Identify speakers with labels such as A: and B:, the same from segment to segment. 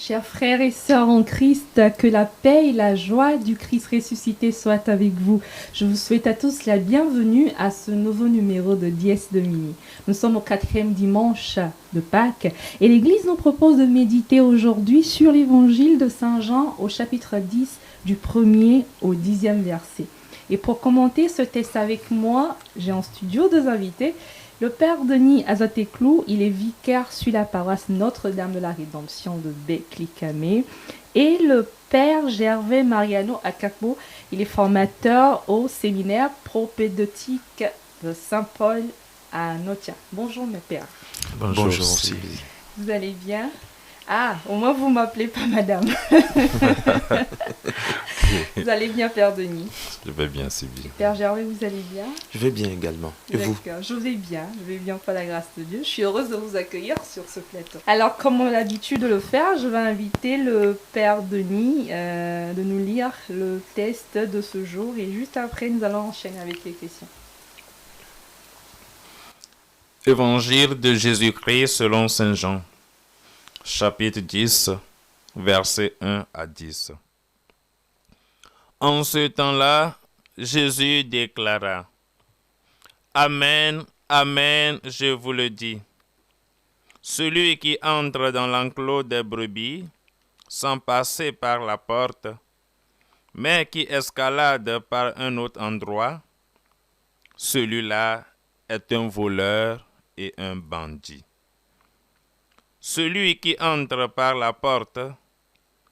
A: Chers frères et sœurs en Christ, que la paix et la joie du Christ ressuscité soient avec vous. Je vous souhaite à tous la bienvenue à ce nouveau numéro de Dies Domini. Nous sommes au 4e dimanche de Pâques et l'Église nous propose de méditer aujourd'hui sur l'évangile de Saint Jean au chapitre 10 du 1er au 10e verset. Et pour commenter ce texte avec moi, j'ai en studio deux invités. Le père Denis Azateklou, il est vicaire sur la paroisse Notre-Dame de la Rédemption de Beklikame. Et le père Gervais Mariano Akakbo, il est formateur au séminaire propédeutique de Saint-Paul à Notia. Bonjour mes pères.
B: Bonjour Sylvie.
A: Vous allez bien? Ah, au moins vous ne m'appelez pas madame. Vous allez bien, Père Denis?
B: Je vais bien, Sylvie.
A: Père Gervais, vous allez bien?
C: Je vais bien également. Et vous?
A: Je vais bien par la grâce de Dieu. Je suis heureuse de vous accueillir sur ce plateau. Alors, comme on a l'habitude de le faire, je vais inviter le Père Denis de nous lire le texte de ce jour et juste après, nous allons enchaîner avec les questions.
B: Évangile de Jésus-Christ selon Saint Jean, chapitre 10, versets 1 à 10. En ce temps-là, Jésus déclara: Amen, Amen, je vous le dis. Celui qui entre dans l'enclos des brebis, sans passer par la porte, mais qui escalade par un autre endroit, celui-là est un voleur et un bandit. Celui qui entre par la porte,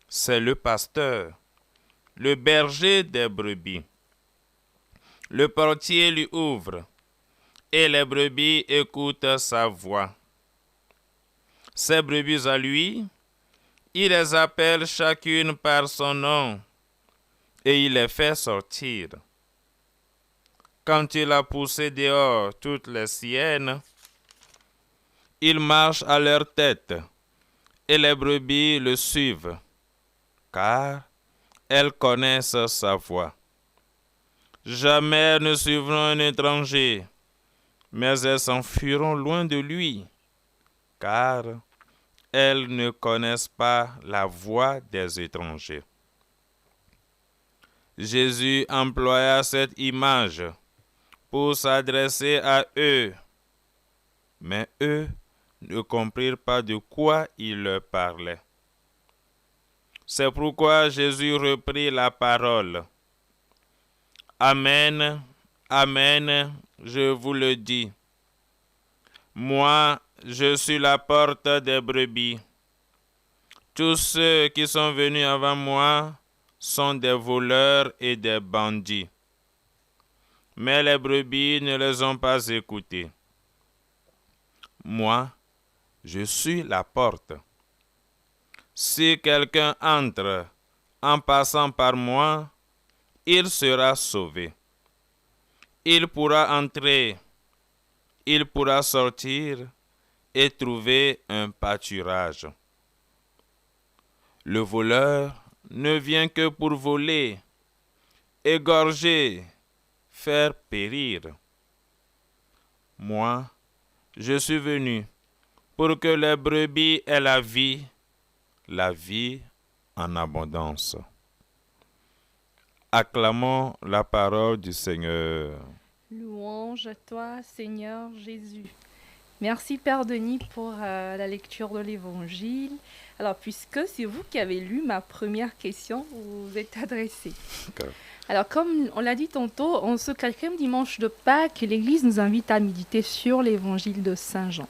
B: c'est le pasteur, le berger des brebis. Le portier lui ouvre, et les brebis écoutent sa voix. Ces brebis à lui, il les appelle chacune par son nom, et il les fait sortir. Quand il a poussé dehors toutes les siennes, il marche à leur tête, et les brebis le suivent, car elles connaissent sa voix. Jamais elles ne suivront un étranger, mais elles s'enfuiront loin de lui, car elles ne connaissent pas la voix des étrangers. Jésus employa cette image pour s'adresser à eux, mais eux ne comprirent pas de quoi il leur parlait. C'est pourquoi Jésus reprit la parole. Amen, Amen, je vous le dis. Moi, je suis la porte des brebis. Tous ceux qui sont venus avant moi sont des voleurs et des bandits. Mais les brebis ne les ont pas écoutés. Moi, je suis la porte. Si quelqu'un entre en passant par moi, il sera sauvé. Il pourra entrer, il pourra sortir et trouver un pâturage. Le voleur ne vient que pour voler, égorger, faire périr. Moi, je suis venu pour que les brebis aient la vie en abondance. Acclamons la parole du Seigneur.
A: Louange à toi, Seigneur Jésus. Merci Père Denis pour la lecture de l'Évangile. Alors, puisque c'est vous qui avez lu ma première question, vous vous êtes adressé.
B: Okay.
A: Alors, comme on l'a dit tantôt, en ce 4e dimanche de Pâques, l'Église nous invite à méditer sur l'Évangile de Saint Jean.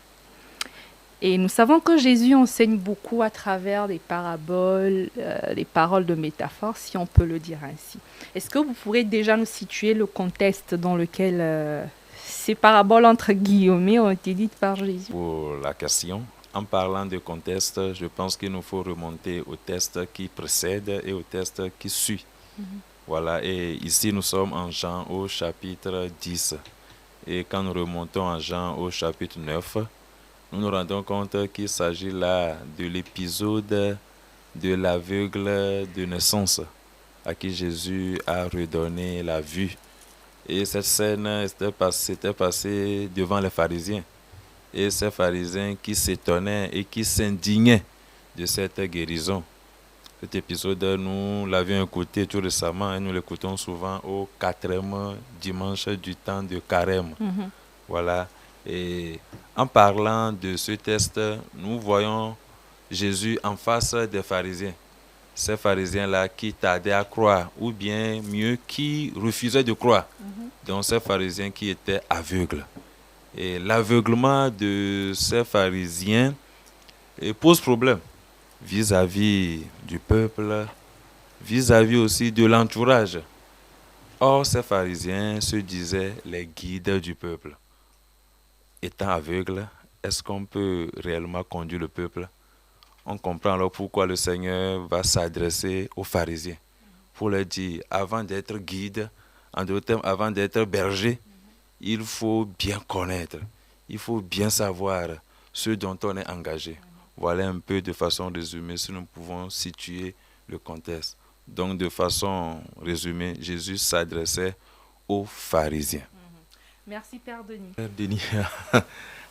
A: Et nous savons que Jésus enseigne beaucoup à travers des paraboles, des paroles de métaphores, si on peut le dire ainsi. Est-ce que vous pourrez déjà nous situer le contexte dans lequel ces paraboles, entre guillemets, ont été dites par Jésus?
B: Pour la question, en parlant de contexte, je pense qu'il nous faut remonter au texte qui précède et au texte qui suit. Voilà, et ici nous sommes en Jean au chapitre 10. Et quand nous remontons en Jean au chapitre 9, nous nous rendons compte qu'il s'agit là de l'épisode de l'aveugle de naissance à qui Jésus a redonné la vue. Et cette scène s'était passée devant les pharisiens. Et ces pharisiens qui s'étonnaient et qui s'indignaient de cette guérison. Cet épisode, nous l'avions écouté tout récemment et nous l'écoutons souvent au 4e dimanche du temps de Carême. Voilà. Et en parlant de ce test, nous voyons Jésus en face des pharisiens. Ces pharisiens-là qui tardaient à croire, ou bien mieux, qui refusaient de croire. Donc ces pharisiens qui étaient aveugles. Et l'aveuglement de ces pharisiens pose problème vis-à-vis du peuple, vis-à-vis aussi de l'entourage. Or, ces pharisiens se disaient les guides du peuple. Étant aveugles, est-ce qu'on peut réellement conduire le peuple? On comprend alors pourquoi le Seigneur va s'adresser aux pharisiens pour leur dire, avant d'être guide, en d'autres termes, avant d'être berger, il faut bien connaître, il faut bien savoir ce dont on est engagé. Voilà un peu de façon résumée si nous pouvons situer le contexte. Donc de façon résumée, Jésus s'adressait aux pharisiens.
A: Merci Père Denis.
C: Père Denis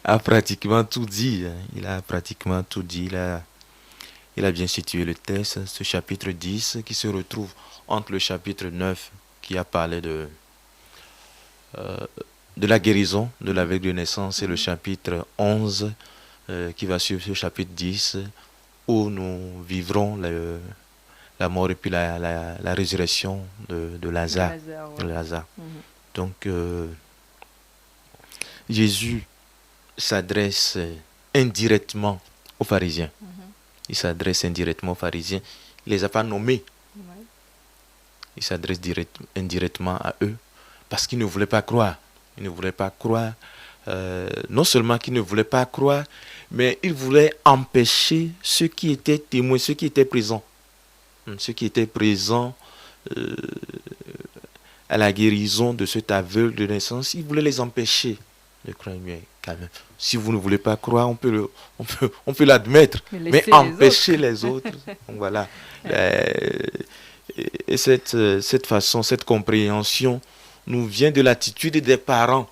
C: a pratiquement tout dit. Il a pratiquement tout dit. Il a bien situé le texte, ce chapitre 10 qui se retrouve entre le chapitre 9 qui a parlé de la guérison de l'aveugle de naissance et le chapitre 11 qui va suivre ce chapitre 10 où nous vivrons la mort et puis la résurrection de Lazare.
A: Ouais.
C: Lazare. Donc Jésus s'adresse indirectement aux pharisiens. Il s'adresse indirectement aux pharisiens. Il ne les a pas nommés. Il s'adresse indirectement à eux parce qu'ils ne voulaient pas croire. Ils ne voulaient pas croire. Non seulement qu'ils ne voulaient pas croire, mais ils voulaient empêcher ceux qui étaient témoins, ceux qui étaient présents. Ceux qui étaient présents à la guérison de cet aveugle de naissance, ils voulaient les empêcher de croire. Mais quand même, si vous ne voulez pas croire, on peut l'admettre, mais empêcher les autres. Donc voilà. Et cette façon, cette compréhension nous vient de l'attitude des parents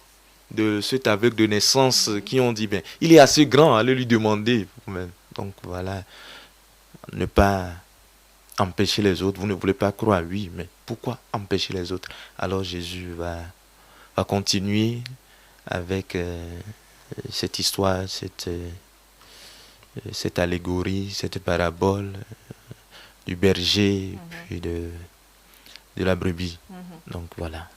C: de cet aveugle de naissance qui ont dit, ben, il est assez grand, allez lui demander. Donc voilà, ne pas empêcher les autres. Vous ne voulez pas croire, oui, mais pourquoi empêcher les autres? Alors Jésus va continuer avec cette histoire, cette allégorie, cette parabole du berger puis de la brebis. Donc voilà.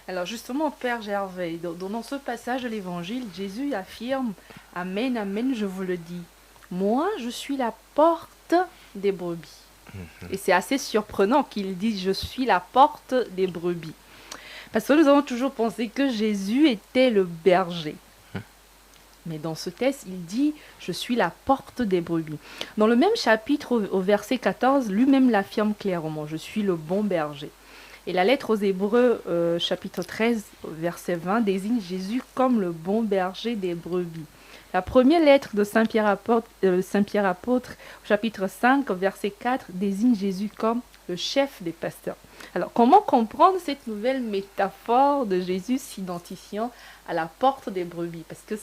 A: Alors justement, Père Gervais, dans ce passage de l'Évangile, Jésus affirme « Amen, amen, je vous le dis, moi je suis la porte des brebis ». Et c'est assez surprenant qu'il dise « Je suis la porte des brebis ». Parce que nous avons toujours pensé que Jésus était le berger. Mais dans ce texte, il dit « Je suis la porte des brebis ». Dans le même chapitre, au verset 14, lui-même l'affirme clairement « Je suis le bon berger ». Et la lettre aux Hébreux, chapitre 13, verset 20, désigne Jésus comme le bon berger des brebis. La première lettre de Saint Pierre apôtre, chapitre 5, verset 4, désigne Jésus comme le chef des pasteurs. Alors, comment comprendre cette nouvelle métaphore de Jésus s'identifiant à la porte des brebis? Parce que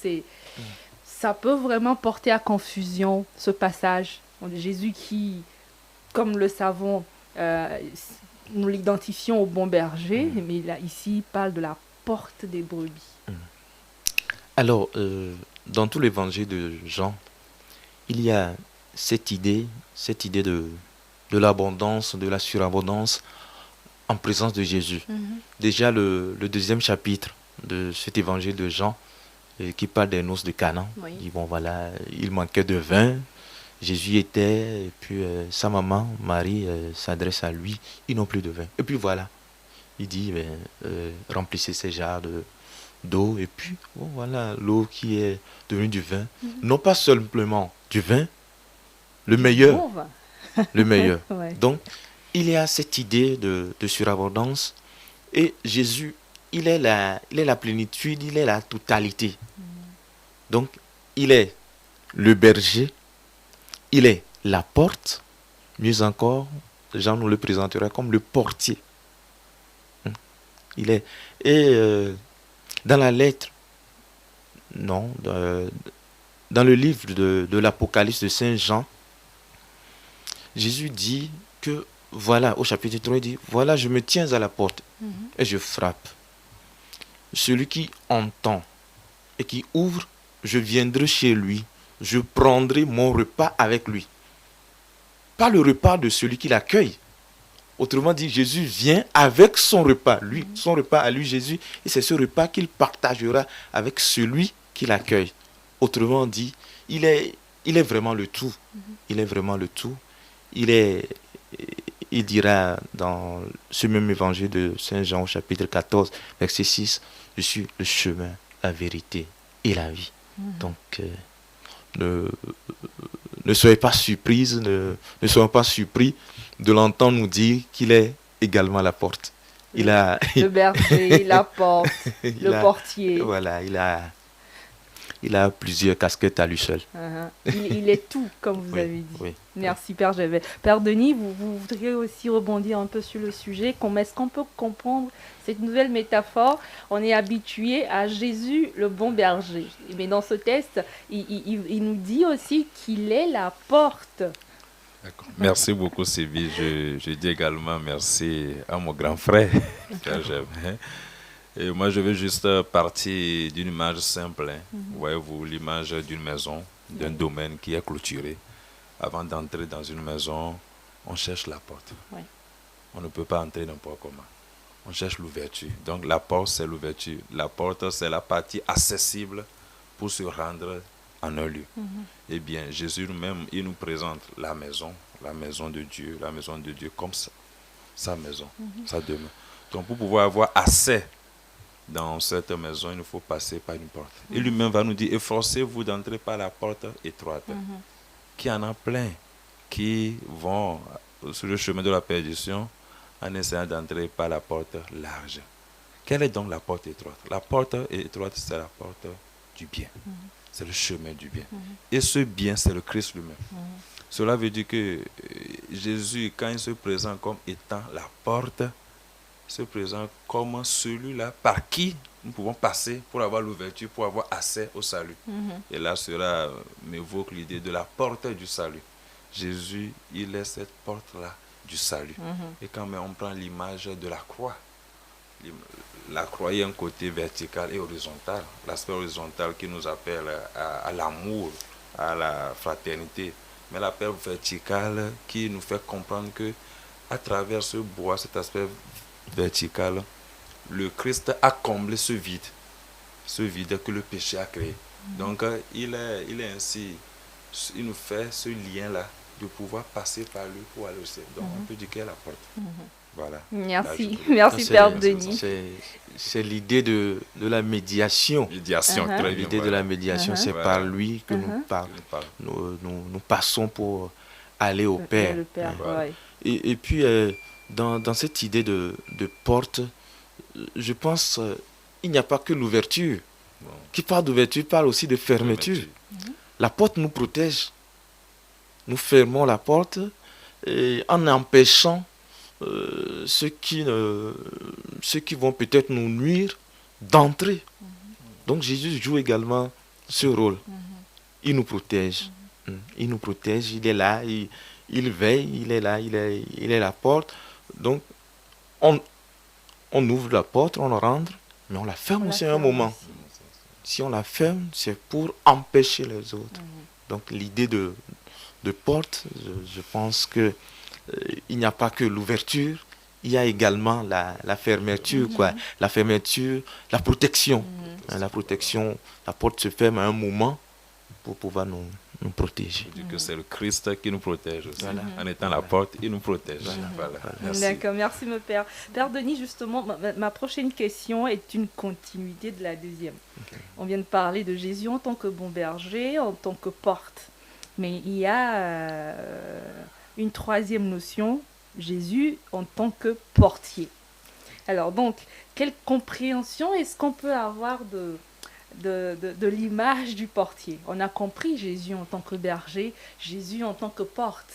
A: ça peut vraiment porter à confusion, ce passage. Jésus qui, comme nous le savons, nous l'identifions au bon berger, mais là, ici, il parle de la porte des brebis.
C: Alors, dans tout l'évangile de Jean, il y a cette idée de l'abondance, de la surabondance en présence de Jésus. Déjà, le deuxième chapitre de cet évangile de Jean, qui parle des noces de Cana, dit, bon voilà, il manquait de vin, Jésus était, et puis sa maman, Marie, s'adresse à lui, ils n'ont plus de vin. Et puis voilà, il dit, remplissez ces jarres d'eau, et puis bon, voilà, l'eau qui est devenue du vin. Non pas simplement du vin, le meilleur.
A: Bon vin.
C: Le meilleur.
A: Ouais.
C: Donc, il y a cette idée de surabondance, et Jésus, il est la plénitude, il est la totalité. Donc, il est le berger, il est la porte, mieux encore, Jean nous le présentera comme le portier. Il est. Et dans la lettre, non, dans le livre de l'Apocalypse de Saint Jean, Jésus dit que, voilà, au chapitre 3, il dit, voilà, je me tiens à la porte et je frappe. Celui qui entend et qui ouvre, je viendrai chez lui, je prendrai mon repas avec lui. Pas le repas de celui qui l'accueille. Autrement dit, Jésus vient avec son repas, lui, son repas à lui, Jésus, et c'est ce repas qu'il partagera avec celui qui l'accueille. Autrement dit, il est vraiment le tout. Il est vraiment le tout. Il dira dans ce même évangile de Saint Jean au chapitre 14, verset 6, je suis le chemin, la vérité et la vie. Donc, ne soyez pas surprises, ne soyez pas surpris de l'entendre nous dire qu'il est également la porte.
A: Le berger, la porte, le portier.
C: Voilà, il a plusieurs casquettes à lui seul.
A: Il est tout, comme vous avez dit.
C: Oui,
A: Merci, Père Gervais. Père Denis, vous voudriez aussi rebondir un peu sur le sujet. Est-ce qu'on peut comprendre cette nouvelle métaphore? On est habitué à Jésus, le bon berger. Mais dans ce texte, il nous dit aussi qu'il est la porte.
B: D'accord. Merci beaucoup, Sylvie. Je dis également merci à mon grand frère, Père Gervais. Et moi, je veux juste partir d'une image simple. Voyez-vous, l'image d'une maison, d'un domaine qui est clôturé. Avant d'entrer dans une maison, on cherche la porte. On ne peut pas entrer n'importe comment. On cherche l'ouverture. Donc, la porte, c'est l'ouverture. La porte, c'est la partie accessible pour se rendre en un lieu. Eh bien, Jésus lui-même, il nous présente la maison de Dieu comme sa maison, sa demeure. Donc, pour pouvoir avoir accès dans cette maison, il nous faut passer par une porte. Et lui-même va nous dire, efforcez-vous d'entrer par la porte étroite. Qui en a plein, qui vont sur le chemin de la perdition en essayant d'entrer par la porte large. Quelle est donc la porte étroite? La porte étroite, c'est la porte du bien. C'est le chemin du bien. Et ce bien, c'est le Christ lui-même. Cela veut dire que Jésus, quand il se présente comme étant la porte, se présente comme celui-là par qui nous pouvons passer pour avoir l'ouverture, pour avoir accès au salut. Et là, cela m'évoque l'idée de la porte du salut. Jésus, il est cette porte-là du salut. Et quand même on prend l'image de la croix, la croix a un côté vertical et horizontal. L'aspect horizontal qui nous appelle à l'amour, à la fraternité. Mais l'aspect vertical qui nous fait comprendre que à travers ce bois, cet aspect vertical, le Christ a comblé ce vide que le péché a créé. Donc il est ainsi, il nous fait ce lien-là de pouvoir passer par lui pour aller au ciel. Donc on peut dire qu'il y a la porte. Voilà.
A: Merci, merci Père Denis.
C: C'est l'idée de la médiation.
B: Très bien.
C: L'idée de la médiation, c'est par lui que nous passons pour aller au Père. Et puis, dans cette idée de porte, je pense il n'y a pas que l'ouverture. Qui parle d'ouverture parle aussi de fermeture. La porte nous protège. Nous fermons la porte en empêchant ceux qui vont peut-être nous nuire d'entrer. Donc Jésus joue également ce rôle. Il nous protège. Il nous protège, il est là, il veille, il est là, il est la porte. Donc on ouvre la porte, on rentre, mais on la ferme aussi à un moment. Si on la ferme, c'est pour empêcher les autres. Donc l'idée de porte, je pense que il n'y a pas que l'ouverture, il y a également la fermeture, la fermeture, la protection. La protection, la porte se ferme à un moment pour pouvoir nous protéger.
B: Je dis que c'est le Christ qui nous protège aussi. En étant la porte, il nous protège. Merci.
A: D'accord, merci mon Père. Père Denis, justement, ma prochaine question est une continuité de la deuxième. On vient de parler de Jésus en tant que bon berger, en tant que porte. Mais il y a une troisième notion, Jésus en tant que portier. Alors donc, quelle compréhension est-ce qu'on peut avoir de l'image du portier? On a compris Jésus en tant que berger, Jésus en tant que porte,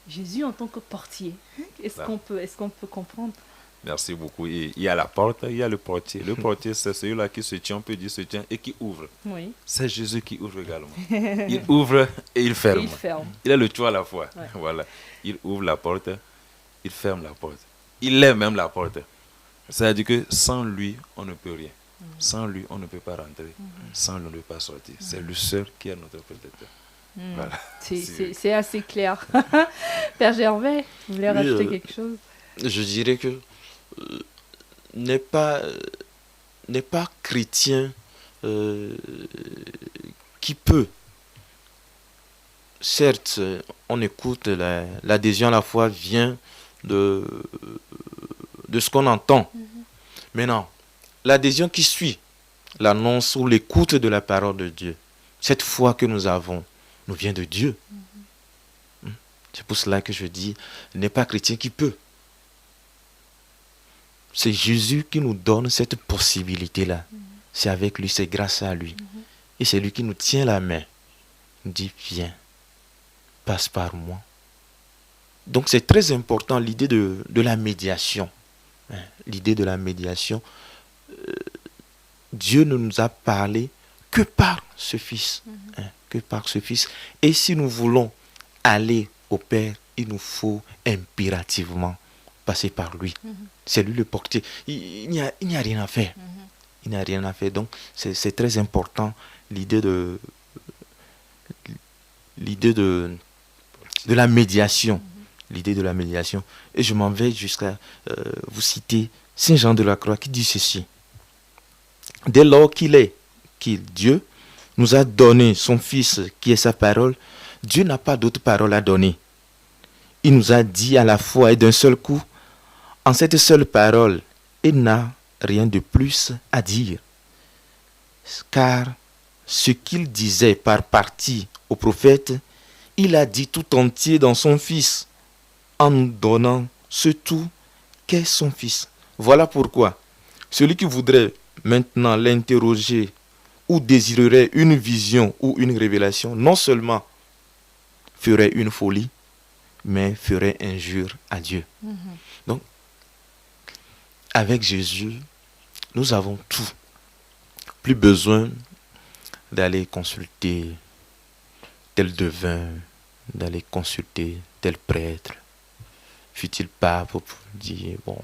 A: Jésus en tant que portier. Est-ce qu'on peut comprendre?
B: Merci beaucoup. Et il y a la porte, il y a le portier. Le portier, c'est celui-là qui se tient, on peut dire se tient, et qui ouvre.
A: Oui.
B: C'est Jésus qui ouvre également. Il ouvre et il ferme.
A: Et il ferme.
B: Il a le tout à la fois.
A: Ouais.
B: Voilà. Il ouvre la porte, il ferme la porte. Il est même la porte. C'est-à-dire que sans lui, on ne peut rien. Sans lui, on ne peut pas rentrer. Sans lui, on ne peut pas sortir. C'est le seul qui est notre protecteur. Voilà.
A: C'est assez clair. Père Gervais, vous voulez rajouter quelque chose?
C: Je dirais que n'est pas chrétien qui peut. Certes, on écoute, l'adhésion à la foi vient de ce qu'on entend. Maintenant, l'adhésion qui suit l'annonce ou l'écoute de la parole de Dieu, cette foi que nous avons, nous vient de Dieu. C'est pour cela que je dis, n'est pas chrétien qui peut. C'est Jésus qui nous donne cette possibilité-là. C'est avec lui, c'est grâce à lui. Et c'est lui qui nous tient la main. Il nous dit, viens, passe par moi. Donc c'est très important l'idée de la médiation. L'idée de la médiation. Dieu ne nous a parlé que par ce Fils. Que par ce Fils. Et si nous voulons aller au Père, il nous faut impérativement passer par lui. C'est lui le portier. Il n'y a rien à faire. Il n'y a rien à faire. Donc c'est très important l'idée de la médiation. L'idée de la médiation. Et je m'en vais jusqu'à vous citer Saint Jean de la Croix qui dit ceci. Dès lors Dieu nous a donné son Fils qui est sa parole, Dieu n'a pas d'autre parole à donner. Il nous a dit à la fois et d'un seul coup, en cette seule parole, il n'a rien de plus à dire. Car ce qu'il disait par partie aux prophètes, il a dit tout entier dans son Fils, en nous donnant ce tout qu'est son Fils. Voilà pourquoi celui qui voudrait maintenant l'interroger ou désirerait une vision ou une révélation, non seulement ferait une folie, mais ferait injure à Dieu. Donc, avec Jésus, nous avons tout. Plus besoin d'aller consulter tel devin, d'aller consulter tel prêtre, fut-il pape, pour dire, bon,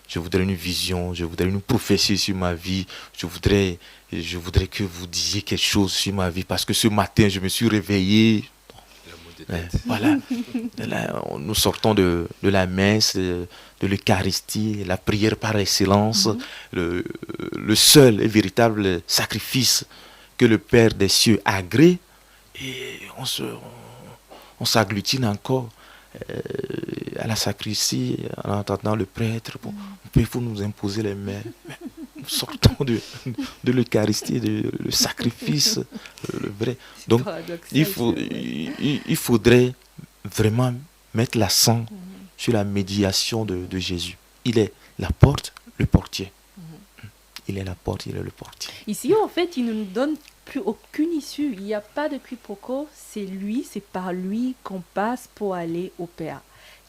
C: je voudrais une vision, je voudrais une prophétie sur ma vie, je voudrais que vous disiez quelque chose sur ma vie, parce que ce matin, je me suis réveillé. Voilà. Là, nous sortons de la messe, de l'Eucharistie, la prière par excellence, le seul et véritable sacrifice que le Père des cieux agrée, et on s'agglutine encore à la sacristie en entendant le prêtre. Bon, il faut nous imposer les mains. Nous sortons de l'Eucharistie, le sacrifice, le vrai. Donc, il faudrait vraiment mettre l'accent sur la médiation de Jésus. Il est la porte, le portier. Il est la porte, il est le portier.
A: Ici, en fait, il ne nous donne plus aucune issue. Il n'y a pas de quiproquo. C'est lui, c'est par lui qu'on passe pour aller au Père.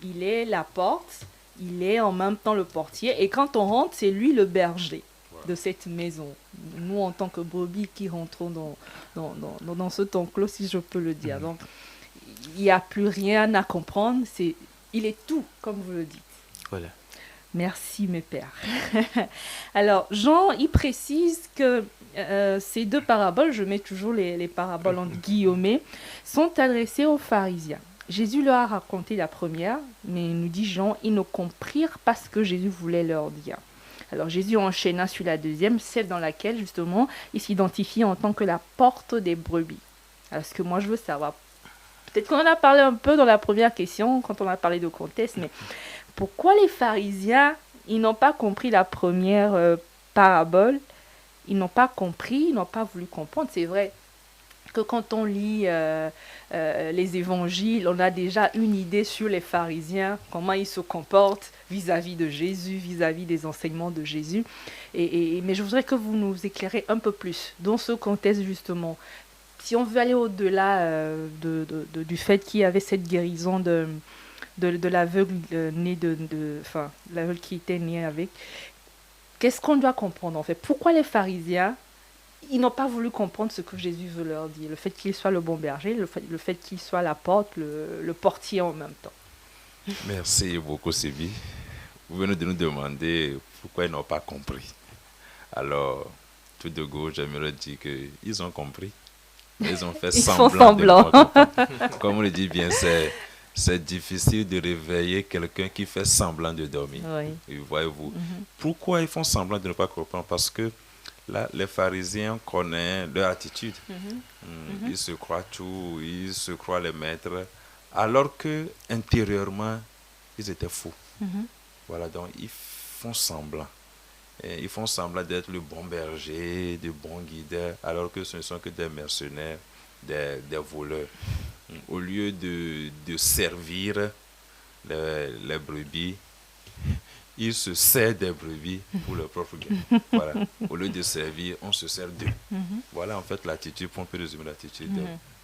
A: Il est la porte, il est en même temps le portier. Et quand on rentre, c'est lui le berger de cette maison. Nous, en tant que brebis qui rentrons dans ce enclos, si je peux le dire. Donc, il n'y a plus rien à comprendre. Il est tout, comme vous le dites.
C: Voilà.
A: Merci, mes pères. Alors, Jean, il précise que ces deux paraboles, je mets toujours les paraboles entre guillemets, sont adressées aux pharisiens. Jésus leur a raconté la première, mais nous dit Jean, ils ne comprirent pas ce que Jésus voulait leur dire. Alors Jésus enchaîna sur la deuxième, celle dans laquelle justement il s'identifie en tant que la porte des brebis. Alors ce que moi je veux savoir, peut-être qu'on en a parlé un peu dans la première question, quand on a parlé de contexte, mais pourquoi les pharisiens, ils n'ont pas compris la première parabole? Ils n'ont pas compris, ils n'ont pas voulu comprendre. C'est vrai que quand on lit les évangiles, on a déjà une idée sur les pharisiens, comment ils se comportent vis-à-vis de Jésus, vis-à-vis des enseignements de Jésus. Mais je voudrais que vous nous éclairez un peu plus dans ce contexte justement. Si on veut aller au-delà du fait qu'il y avait cette guérison de l'aveugle né enfin, l'aveugle qui était né avec. Qu'est-ce qu'on doit comprendre en fait? Pourquoi les pharisiens, ils n'ont pas voulu comprendre ce que Jésus veut leur dire? Le fait qu'il soit le bon berger, le fait qu'il soit la porte, le portier en même temps.
B: Merci beaucoup, Sylvie. Vous venez de nous demander pourquoi ils n'ont pas compris. Alors, tout de go, j'aimerais dire qu'ils ont compris. Ils ont fait
A: Ils
B: semblant
A: font semblant.
B: de ne pas comprendre. Comme on le dit bien, c'est difficile de réveiller quelqu'un qui fait semblant de dormir.
A: Oui.
B: Et voyez-vous, pourquoi ils font semblant de ne pas comprendre? Parce que là, les pharisiens connaissent leur attitude. Ils se croient tout, ils se croient les maîtres, alors que intérieurement, ils étaient fous. Voilà, donc ils font semblant. Et ils font semblant d'être le bon berger, de bons guides, alors que ce ne sont que des mercenaires, des voleurs. Au lieu de servir les brebis, ils se servent des brebis pour leur propre gain. Voilà. Au lieu de servir, on se sert d'eux. Voilà en fait l'attitude, on peut résumer l'attitude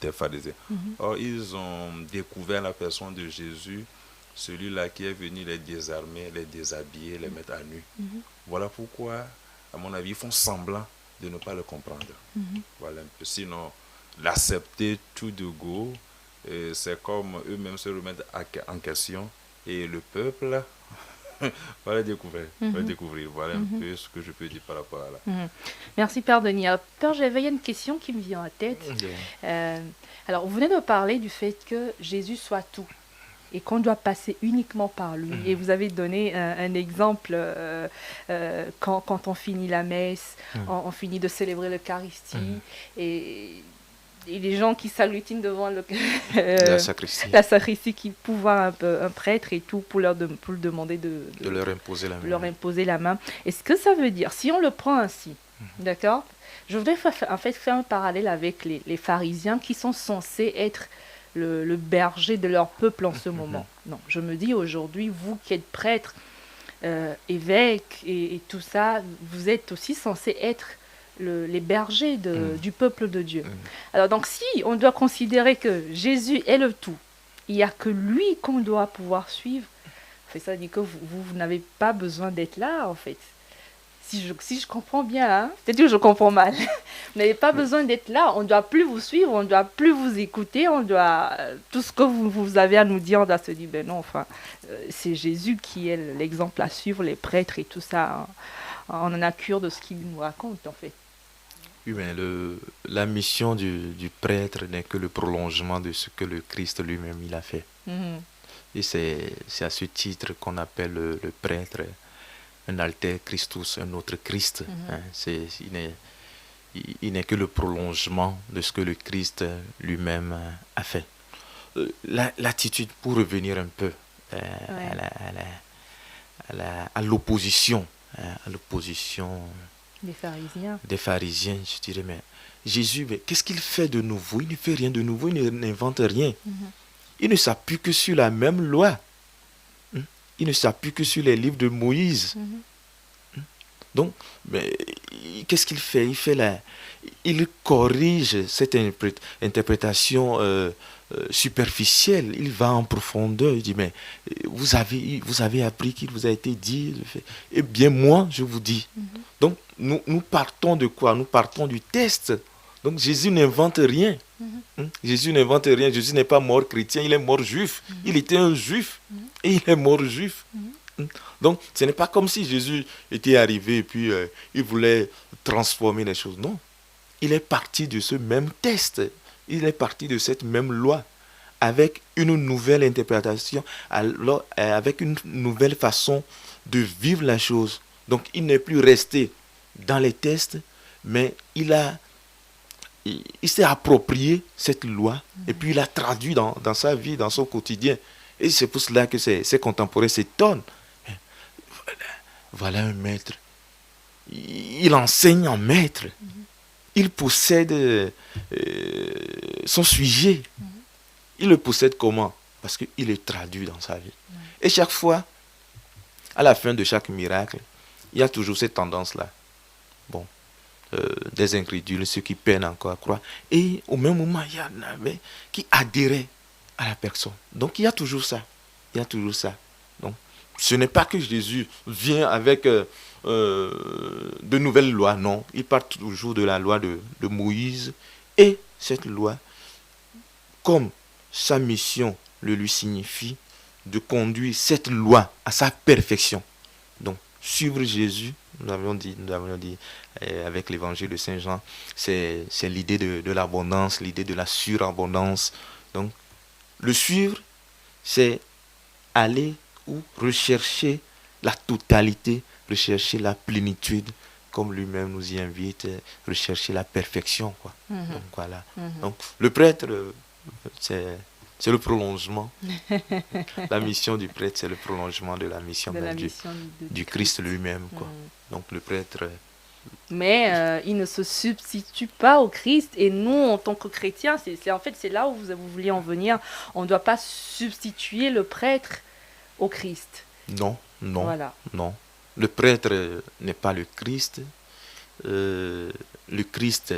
B: des pharisiens. Or, ils ont découvert la personne de Jésus, celui-là qui est venu les désarmer, les déshabiller, les mettre à nu. Voilà pourquoi, à mon avis, ils font semblant de ne pas le comprendre. Voilà un peu. Sinon, l'accepter tout de go, c'est comme eux-mêmes se remettre en question, et le peuple va le découvrir. Voilà un peu ce que je peux dire par rapport à là.
A: Merci Père Denis. Alors, Père, j'avais une question qui me vient en tête. Alors, vous venez de parler du fait que Jésus soit tout et qu'on doit passer uniquement par lui. Et vous avez donné un exemple quand on finit la messe, on finit de célébrer l'Eucharistie et les gens qui s'agglutinent devant
C: La sacristie
A: qui pouvoir un prêtre et tout pour leur demander de
C: leur imposer la main.
A: Leur imposer la main. Est-ce que ça veut dire, si on le prend ainsi, d'accord, je voudrais en fait faire un parallèle avec les pharisiens qui sont censés être le berger de leur peuple en ce moment. Non, je me dis aujourd'hui, vous qui êtes prêtre, évêque et tout ça, vous êtes aussi censés être les bergers du peuple de Dieu. Alors donc si on doit considérer que Jésus est le tout, il n'y a que lui qu'on doit pouvoir suivre, ça dit que vous n'avez pas besoin d'être là en fait. Si je comprends bien, hein, peut-être que je comprends mal. Vous n'avez pas besoin d'être là, on ne doit plus vous suivre, on ne doit plus vous écouter, tout ce que vous avez à nous dire, on doit se dire, ben non, enfin, c'est Jésus qui est l'exemple à suivre, les prêtres et tout ça. On en a cure de ce qu'il nous raconte en fait.
C: Oui, mais la mission du prêtre n'est que le prolongement de ce que le Christ lui-même il a fait. Et c'est à ce titre qu'on appelle le prêtre un alter Christus, un autre Christ. Il n'est que le prolongement de ce que le Christ lui-même a fait. L'attitude, pour revenir un peu à l'opposition, des pharisiens, je dirais, mais Jésus, qu'est-ce qu'il fait de nouveau? Il ne fait rien de nouveau, il n'invente rien. Il ne s'appuie que sur la même loi. Il ne s'appuie que sur les livres de Moïse. Donc, mais, qu'est-ce qu'il fait? Il corrige cette interprétation superficielle. Il va en profondeur. Il dit, mais vous avez appris qu'il vous a été dit. Eh bien, moi, je vous dis. Donc, nous partons de quoi? Nous partons du test. Donc, Jésus n'invente rien. Jésus n'invente rien. Jésus n'est pas mort chrétien, il est mort juif. Il était un juif et il est mort juif. Donc, ce n'est pas comme si Jésus était arrivé et puis il voulait transformer les choses. Non. Il est parti de ce même test. Il est parti de cette même loi avec une nouvelle interprétation, avec une nouvelle façon de vivre la chose. Donc, il n'est plus resté dans les tests, mais il s'est approprié cette loi et puis il l'a traduit dans sa vie, dans son quotidien. Et c'est pour cela que ses contemporains s'étonnent. Voilà un maître. Il enseigne en maître. Il possède son sujet. Il le possède comment? Parce qu'il le traduit dans sa vie. Et chaque fois, à la fin de chaque miracle, il y a toujours cette tendance-là. Bon. Des incrédules, ceux qui peinent encore à croire. Et au même moment, il y en avait qui adhéraient à la personne. Donc il y a toujours ça. Il y a toujours ça. Donc, ce n'est pas que Jésus vient avec de nouvelles lois, non. Il part toujours de la loi de Moïse. Et cette loi, comme sa mission le lui signifie, de conduire cette loi à sa perfection. Donc, suivre Jésus, nous avions dit avec l'évangile de Saint Jean, c'est l'idée de l'abondance, l'idée de la surabondance. Donc, le suivre, c'est aller ou rechercher la totalité, rechercher la plénitude, comme lui-même nous y invite, rechercher la perfection, quoi. Donc, voilà. Donc, le prêtre, c'est le prolongement. La mission du prêtre, c'est le prolongement de la mission, du Christ lui-même, quoi. Donc, le prêtre...
A: Mais il ne se substitue pas au Christ. Et nous, en tant que chrétiens, en fait, c'est là où vous vouliez en venir. On ne doit pas substituer le prêtre au Christ.
C: Non,
A: voilà.
C: Non. Le prêtre n'est pas le Christ. Le Christ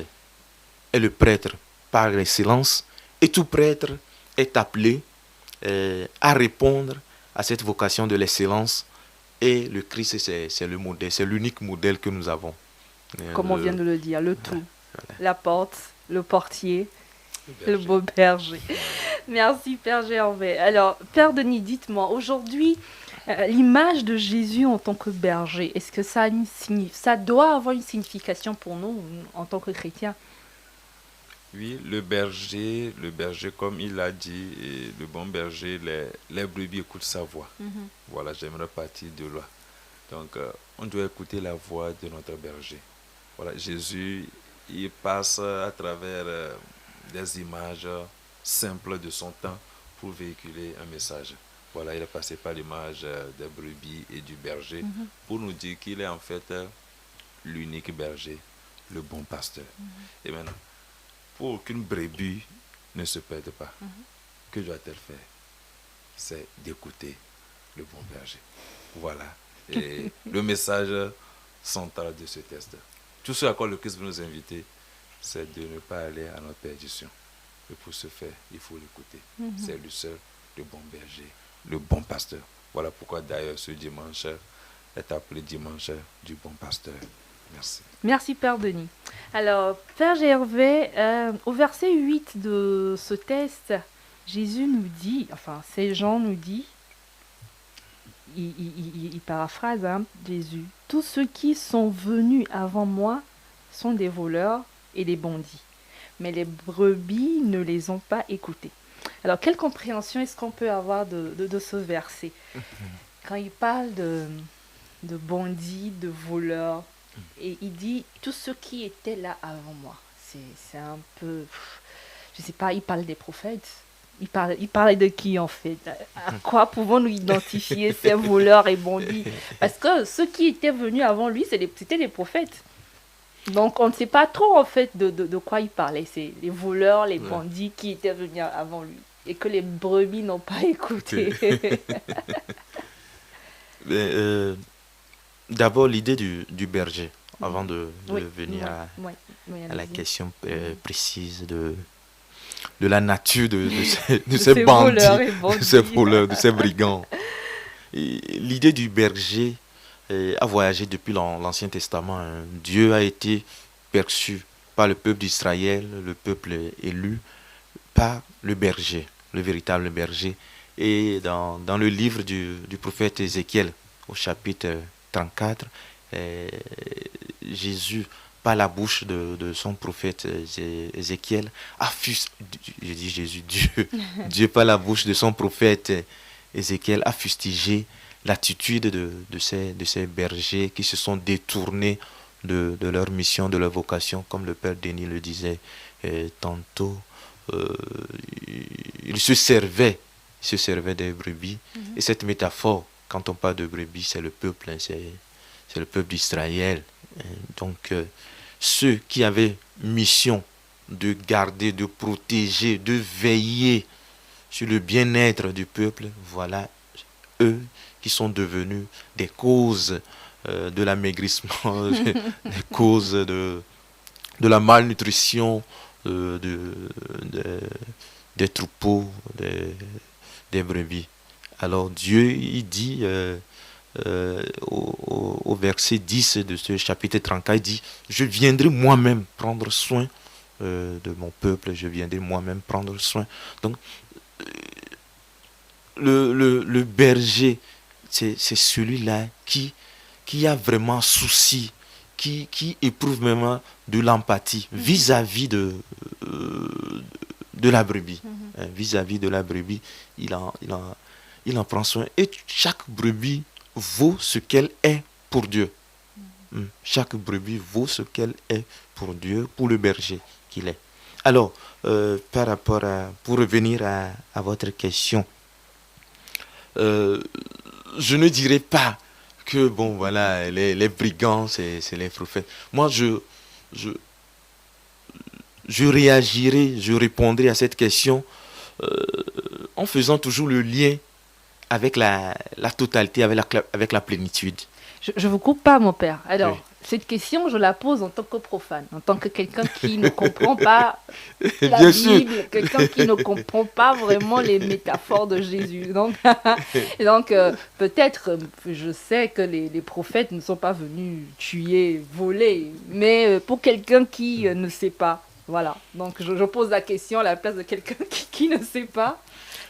C: est le prêtre par excellence. Et tout prêtre est appelé à répondre à cette vocation de l'excellence. Et le Christ, c'est le modèle, c'est l'unique modèle que nous avons.
A: Comme on vient de le dire, le tout. Voilà. La porte, le portier, le beau berger. Merci, Père Gervais. Alors, Père Denis, dites-moi, aujourd'hui, l'image de Jésus en tant que berger, est-ce que ça doit avoir une signification pour nous en tant que chrétiens?
B: Oui, le berger, comme il l'a dit, le bon berger, les brebis écoutent sa voix. Voilà, j'aimerais partir de là. Donc, on doit écouter la voix de notre berger. Voilà, Jésus, il passe à travers des images simples de son temps pour véhiculer un message. Voilà, il est passé par l'image des brebis et du berger pour nous dire qu'il est en fait l'unique berger, le bon pasteur. Et maintenant, pour qu'une brebis ne se perde pas, que doit-elle faire? C'est d'écouter le bon berger. Voilà. Et le message central de ce test. Tout ce à quoi le Christ veut nous inviter, c'est de ne pas aller à notre perdition. Et pour ce faire, il faut l'écouter. C'est lui seul, le bon berger, le bon pasteur. Voilà pourquoi d'ailleurs ce dimanche est appelé dimanche du bon pasteur. Merci.
A: Merci, Père Denis. Alors, Père Gervais, au verset 8 de ce test, Jésus nous dit, Saint Jean nous dit, il paraphrase Jésus, « Tous ceux qui sont venus avant moi sont des voleurs et des bandits, mais les brebis ne les ont pas écoutés. » Alors, quelle compréhension est-ce qu'on peut avoir de ce verset? Quand il parle de bandits, de voleurs, et il dit « tous ceux qui étaient là avant moi ». C'est un peu... Je ne sais pas, il parle des prophètes. Il parlait de qui en fait? À quoi pouvons-nous identifier ces voleurs et bandits? Parce que ceux qui étaient venus avant lui, c'était les prophètes. Donc on ne sait pas trop en fait de quoi il parlait. C'est les voleurs, les bandits qui étaient venus avant lui. Et que les brebis n'ont pas écouté.
C: D'abord l'idée du berger, avant de venir à la question précise de la nature de ces bandits, de ces voleurs, de ces brigands. L'idée du berger a voyagé depuis l'Ancien Testament. Dieu a été perçu par le peuple d'Israël, le peuple élu, par le berger, le véritable berger. Et dans le livre du prophète Ézéchiel, au chapitre 34, Jésus, par la bouche de son prophète Ézéchiel, Dieu par la bouche de son prophète Ézéchiel a fustigé l'attitude de ces bergers qui se sont détournés de leur mission, de leur vocation, comme le Père Denis le disait tantôt. Ils se servaient des brebis. Et cette métaphore, quand on parle de brebis, c'est le peuple, c'est le peuple d'Israël. Donc, ceux qui avaient mission de garder, de protéger, de veiller sur le bien-être du peuple, voilà eux qui sont devenus des causes de l'amaigrissement, des causes de la malnutrition des troupeaux, des brebis. Alors Dieu, il dit au verset 10 de ce chapitre 34, il dit, je viendrai moi-même prendre soin de mon peuple, je viendrai moi-même prendre soin. Donc, le berger, c'est celui-là qui a vraiment souci, qui éprouve vraiment de l'empathie vis-à-vis de la brebis. Vis-à-vis de la brebis, il en prend soin. Et chaque brebis vaut ce qu'elle est pour Dieu. Chaque brebis vaut ce qu'elle est pour Dieu, pour le berger qu'il est. Alors, par rapport pour revenir à votre question, je ne dirais pas que, bon, voilà, les brigands, c'est les prophètes. Moi, je réagirais, je répondrais à cette question en faisant toujours le lien avec la totalité, avec la plénitude.
A: Je vous coupe pas, mon père. Alors,
C: Oui.
A: cette question, je la pose en tant que profane, en tant que quelqu'un qui ne comprend pas la
C: Bien sûr.
A: Bible, quelqu'un qui ne comprend pas vraiment les métaphores de Jésus. Donc, peut-être, je sais que les prophètes ne sont pas venus tuer, voler, mais pour quelqu'un qui ne sait pas, voilà. Donc, je pose la question à la place de quelqu'un qui ne sait pas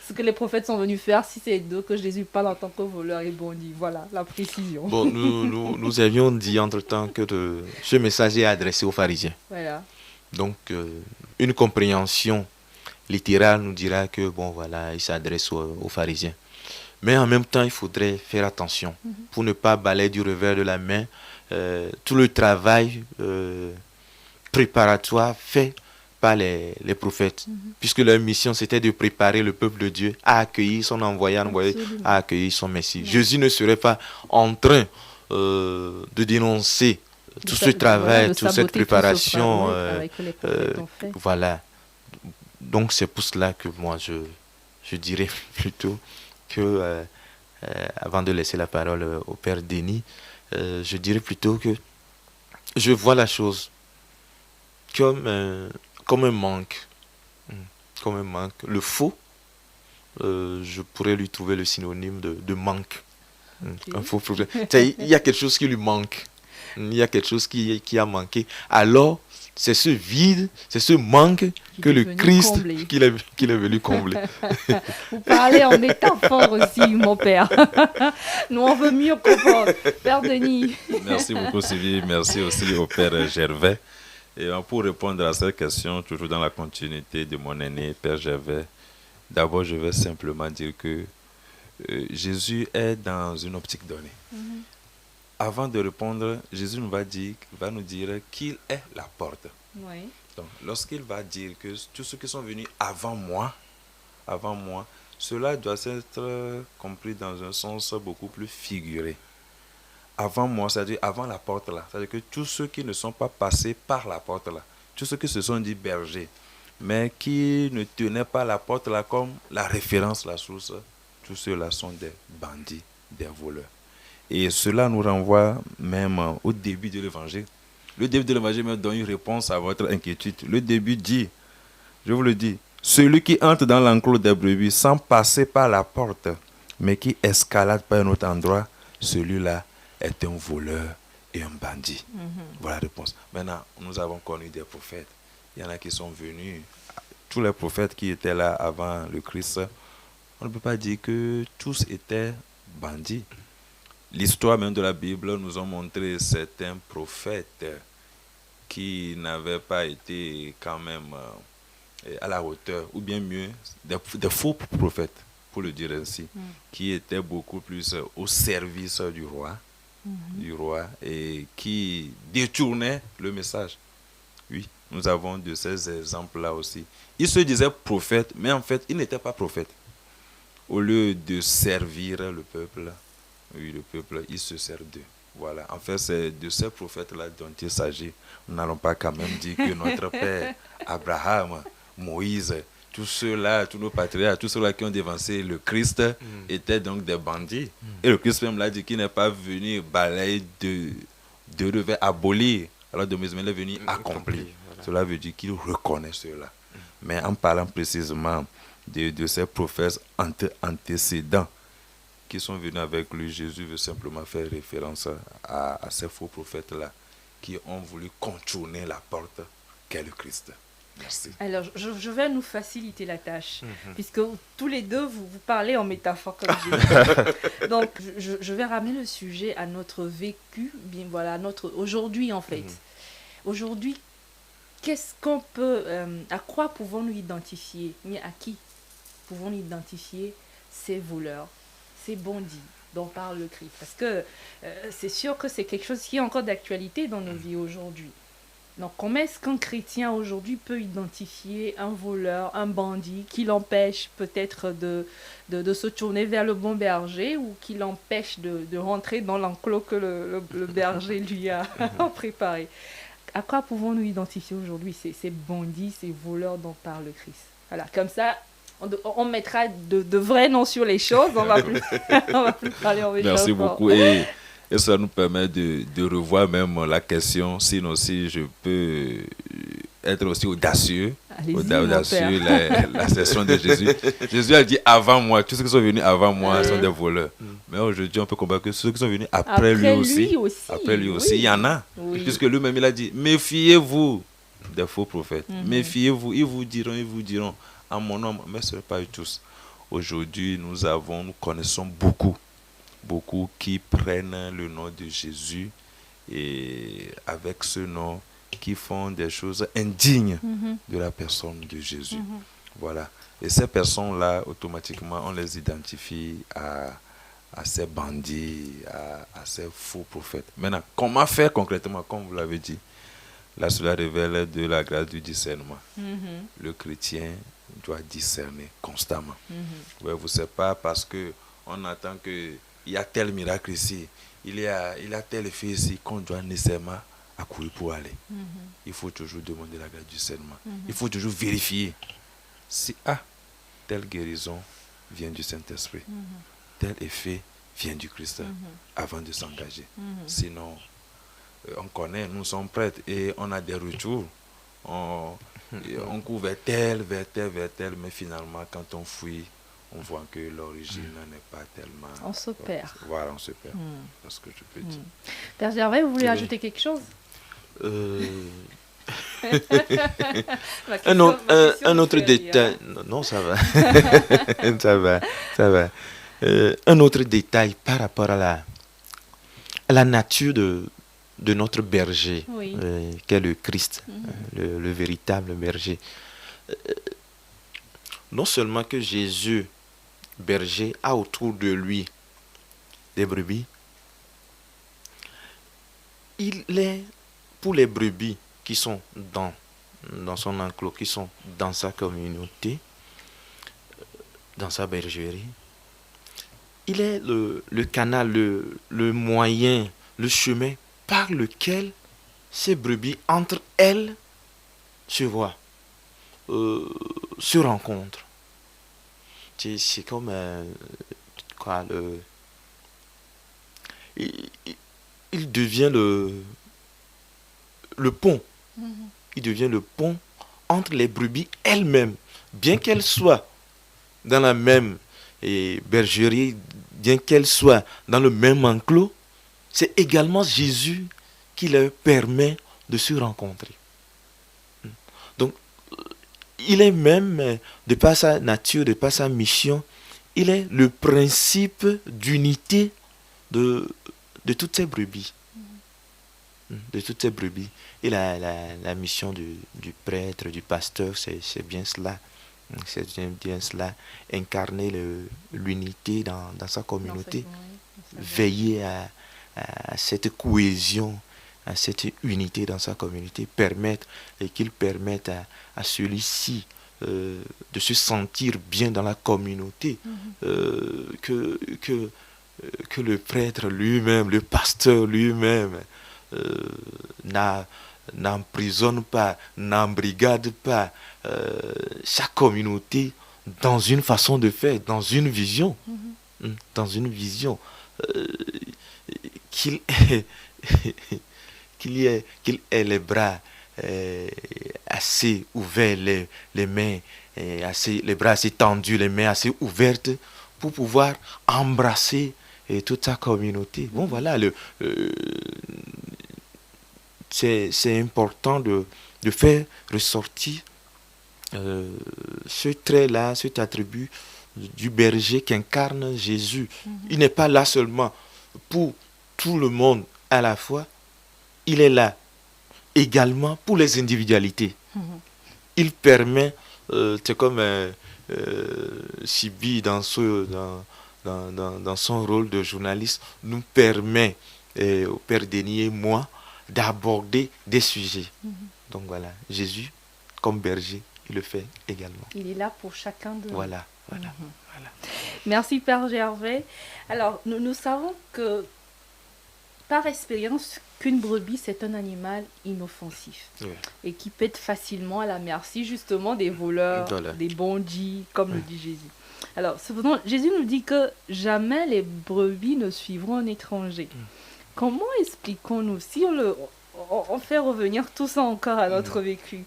A: ce que les prophètes sont venus faire, si c'est d'eux que Jésus parle en tant que voleur et bandit. Voilà, la précision.
C: Bon, nous avions dit entre-temps que ce message est adressé aux pharisiens.
A: Voilà.
C: Donc, une compréhension littérale nous dira que, bon, voilà, il s'adresse aux pharisiens. Mais en même temps, il faudrait faire attention pour ne pas balayer du revers de la main tout le travail préparatoire fait par les prophètes, puisque leur mission, c'était de préparer le peuple de Dieu à accueillir son envoyé, à accueillir son Messie. Ouais. Jésus ne serait pas en train de dénoncer tout ce travail, voilà, toute cette préparation. Voilà. Donc, c'est pour cela que moi, je dirais plutôt que, avant de laisser la parole au Père Denis, je dirais plutôt que je vois la chose comme un manque. Comme un manque. Le faux, je pourrais lui trouver le synonyme de manque. Okay. Un faux problème. Il y a quelque chose qui lui manque. Il y a quelque chose qui a manqué. Alors, c'est ce vide, c'est ce manque que le Christ qu'il est venu combler.
A: Vous parlez en métaphore aussi, mon père. Nous, on veut mieux comprendre. Père Denis.
B: Merci beaucoup, Sylvie. Merci aussi au Père Gervais. Et pour répondre à cette question, toujours dans la continuité de mon aîné, Père Gervais, d'abord, je vais simplement dire que Jésus est dans une optique donnée. Avant de répondre, Jésus va nous dire qu'il est la porte.
A: Oui.
B: Donc, lorsqu'il va dire que tous ceux qui sont venus avant moi, cela doit être compris dans un sens beaucoup plus figuré. Avant moi, c'est-à-dire avant la porte là. C'est-à-dire que tous ceux qui ne sont pas passés par la porte là, tous ceux qui se sont dit bergers, mais qui ne tenaient pas la porte là comme la référence, la source, tous ceux-là sont des bandits, des voleurs. Et cela nous renvoie même au début de l'évangile. Le début de l'évangile me donne une réponse à votre inquiétude. Le début dit, je vous le dis, celui qui entre dans l'enclos des brebis sans passer par la porte, mais qui escalade par un autre endroit, celui-là est un voleur et un bandit. Voilà la réponse. Maintenant, nous avons connu des prophètes. Il y en a qui sont venus. Tous les prophètes qui étaient là avant le Christ, on ne peut pas dire que tous étaient bandits. L'histoire même de la Bible nous a montré certains prophètes qui n'avaient pas été quand même à la hauteur, ou bien mieux, des faux prophètes, pour le dire ainsi, qui étaient beaucoup plus au service du roi, et qui détournaient le message. Oui, nous avons de ces exemples-là aussi. Ils se disaient prophètes, mais en fait, ils n'étaient pas prophètes. Au lieu de servir le peuple, il se sert d'eux. Voilà. En fait, c'est de ces prophètes-là dont il s'agit. Nous n'allons pas quand même dire que notre père Abraham, Moïse, tous ceux-là, tous nos patriarches, tous ceux-là qui ont dévancé le Christ étaient donc des bandits. Et le Christ même l'a dit qu'il n'est pas venu balayer de revers, abolir. Alors de Moïse, il est venu accomplir. Voilà. Cela veut dire qu'il reconnaît cela. Mais en parlant précisément de ces prophètes antécédents, qui sont venus avec lui, Jésus veut simplement faire référence à ces faux prophètes-là qui ont voulu contourner la porte qu'est le Christ. Merci.
A: Alors, je vais nous faciliter la tâche, puisque tous les deux, vous parlez en métaphore, comme j'ai dit. Donc, je vais ramener le sujet à notre vécu, bien voilà, aujourd'hui en fait. Aujourd'hui, qu'est-ce qu'on peut, à quoi pouvons-nous identifier, mais à qui pouvons-nous identifier ces voleurs, ces bandits dont parle le Christ? Parce que c'est sûr que c'est quelque chose qui est encore d'actualité dans nos vies aujourd'hui. Donc, comment est-ce qu'un chrétien aujourd'hui peut identifier un voleur, un bandit qui l'empêche peut-être de se tourner vers le bon berger ou qui l'empêche de rentrer dans l'enclos que le berger lui a préparé? À quoi pouvons-nous identifier aujourd'hui ces bandits, ces voleurs dont parle le Christ? Voilà, comme ça, on mettra de vrais noms sur les choses, on va plus parler en métaphore.
B: Merci beaucoup. Et ça nous permet de revoir même la question, sinon aussi je peux être aussi audacieux. Audacieux, la session de Jésus. Jésus a dit avant moi, tous ceux qui sont venus avant moi sont des voleurs. Mais aujourd'hui, on peut comprendre que ceux qui sont venus après lui aussi, il y en a. Oui. Puisque lui-même, il a dit, méfiez-vous des faux prophètes. Méfiez-vous, ils vous diront, en mon nom, mais ce n'est pas eux tous. Aujourd'hui, nous connaissons beaucoup qui prennent le nom de Jésus et avec ce nom qui font des choses indignes de la personne de Jésus. Voilà. Et ces personnes-là, automatiquement, on les identifie à ces bandits, à ces faux prophètes. Maintenant, comment faire concrètement, comme vous l'avez dit? Là, cela révèle de la grâce du discernement. Le chrétien doit discerner constamment. Ouais, vous ne savez pas parce qu'on attend qu'il y a tel miracle ici, il y a tel effet ici qu'on doit nécessairement accourir pour aller. Il faut toujours demander la grâce du discernement. Il faut toujours vérifier si telle guérison vient du Saint-Esprit, tel effet vient du Christ avant de s'engager. Sinon, on connaît, nous sommes prêtres et on a des retours. On court vers tel, mais finalement, quand on fouille, on voit que l'origine n'est pas tellement...
A: On se perd.
B: Voilà, on se perd. C'est ce que je peux dire.
A: Père Gervais, vous voulez ajouter quelque chose?
C: Un autre détail. Non, ça va. ça va. Un autre détail par rapport à la nature de notre berger, qu'est le Christ, le véritable berger. Non seulement que Jésus, berger, a autour de lui des brebis, il est pour les brebis qui sont dans son enclos, qui sont dans sa communauté, dans sa bergerie. Il est le canal, le moyen, le chemin par lequel ces brebis, entre elles, se voient, se rencontrent. C'est comme il devient le pont. Il devient le pont entre les brebis elles-mêmes, bien qu'elles soient dans la même bergerie, bien qu'elles soient dans le même enclos. C'est également Jésus qui leur permet de se rencontrer. Donc, il est même, de par sa nature, de par sa mission, il est le principe d'unité de toutes ces brebis. De toutes ces brebis. Et la mission du prêtre, du pasteur, c'est bien cela. C'est bien cela. Incarner l'unité dans sa communauté. Veiller à cette cohésion, à cette unité dans sa communauté, qu'il permette à celui-ci de se sentir bien dans la communauté, que le prêtre lui-même, le pasteur lui-même n'emprisonne pas, n'embrigade pas sa communauté dans une façon de faire, dans une vision, qu'il ait les bras assez ouverts, les mains les bras assez tendus, les mains assez ouvertes pour pouvoir embrasser toute sa communauté. Bon, voilà, c'est important de faire ressortir ce trait-là, cet attribut du berger qu'incarne Jésus. Il n'est pas là seulement pour tout le monde à la fois, il est là également pour les individualités. Il permet, c'est comme Sibi dans son rôle de journaliste, nous permet, au Père Denis et moi, d'aborder des sujets. Donc voilà, Jésus, comme berger, il le fait également.
A: Il est là pour chacun de nous.
C: Voilà.
A: Merci Père Gervais. Alors, nous savons que, par expérience, qu'une brebis, c'est un animal inoffensif et qui peut être facilement à la merci justement des voleurs, des bandits, comme le dit Jésus. Alors, cependant, Jésus nous dit que jamais les brebis ne suivront un étranger. Comment expliquons-nous, si on fait revenir tout ça encore à notre vécu,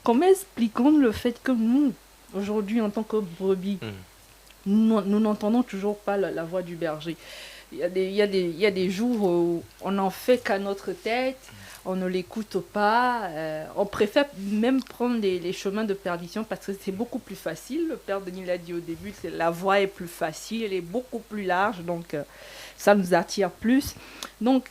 A: comment expliquons-nous le fait que nous, aujourd'hui, en tant que brebis, nous n'entendons toujours pas la voix du berger? Il y a des jours où on n'en fait qu'à notre tête, on ne l'écoute pas, on préfère même prendre les chemins de perdition parce que c'est beaucoup plus facile. Le Père Denis l'a dit au début, la voie est plus facile, elle est beaucoup plus large, donc ça nous attire plus. Donc,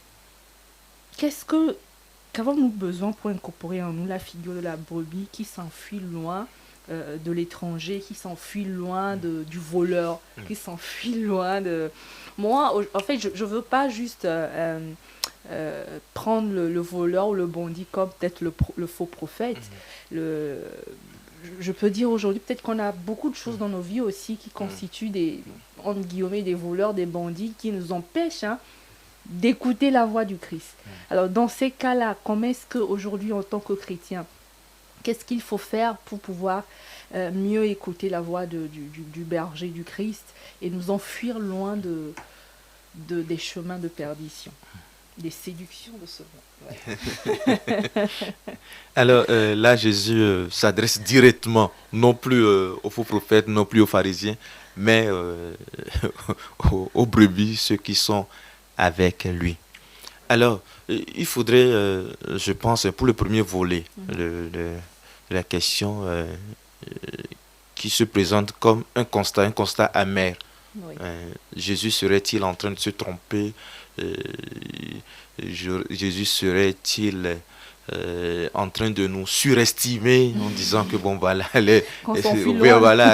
A: qu'avons-nous besoin pour incorporer en nous la figure de la brebis qui s'enfuit loin de l'étranger, qui s'enfuit loin du voleur, qui s'enfuit loin de... Moi, en fait, je ne veux pas juste prendre le voleur ou le bandit comme peut-être le faux prophète. Je peux dire aujourd'hui, peut-être qu'on a beaucoup de choses dans nos vies aussi qui constituent entre guillemets, des voleurs, des bandits, qui nous empêchent d'écouter la voix du Christ. Alors, dans ces cas-là, comment est-ce qu'aujourd'hui, en tant que chrétien, qu'est-ce qu'il faut faire pour pouvoir mieux écouter la voix du berger du Christ et nous enfuir loin des chemins de perdition, des séductions de ce monde?
C: Alors là, Jésus s'adresse directement, non plus aux faux prophètes, non plus aux pharisiens, mais aux brebis, ceux qui sont avec lui. Alors, il faudrait, je pense, pour le premier volet de la question qui se présente comme un constat amer. Oui. Jésus serait-il en train de se tromper? Jésus serait-il en train de nous surestimer en disant que bon voilà,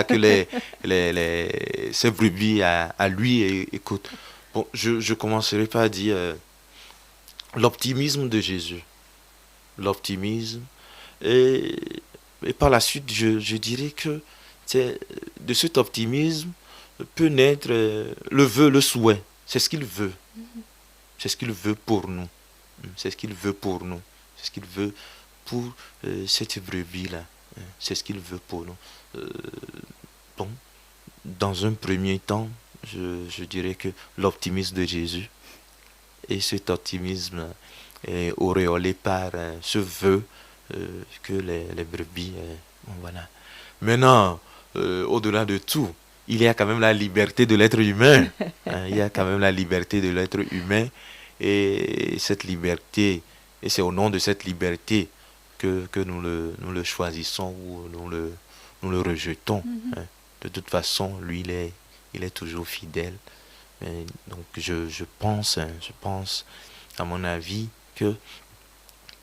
C: que ces brebis à lui écoute. Bon, je commencerai par dire l'optimisme de Jésus. L'optimisme. Et par la suite, je dirais que de cet optimisme peut naître le vœu, le souhait. C'est ce qu'il veut. C'est ce qu'il veut pour nous. C'est ce qu'il veut pour nous. C'est ce qu'il veut pour cette brebis-là. C'est ce qu'il veut pour nous. Bon, dans un premier temps, je dirais que l'optimisme de Jésus, et cet optimisme est auréolé par ce vœu que les brebis... voilà. Maintenant, au-delà de tout, il y a quand même la liberté de l'être humain. Il y a quand même la liberté de l'être humain. Et cette liberté, et c'est au nom de cette liberté que nous le choisissons ou nous le rejetons. De toute façon, lui, il est toujours fidèle. Donc je pense, à mon avis, que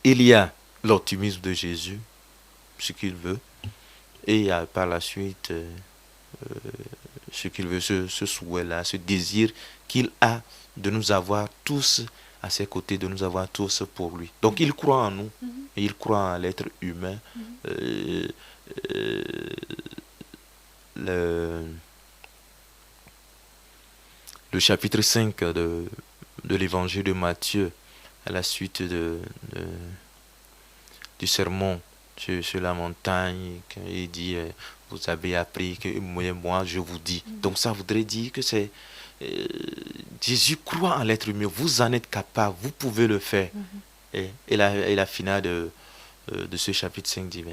C: il y a l'optimisme de Jésus, ce qu'il veut, et il y a par la suite ce qu'il veut, ce souhait-là, ce désir qu'il a de nous avoir tous à ses côtés, de nous avoir tous pour lui. Donc il croit en nous, et il croit en l'être humain. Le chapitre 5 de l'évangile de Matthieu, à la suite du sermon sur la montagne, quand il dit vous avez appris que moi je vous dis. Donc ça voudrait dire que c'est Jésus croit en l'être humain, vous en êtes capable, vous pouvez le faire. Et la finale de ce chapitre 5 dit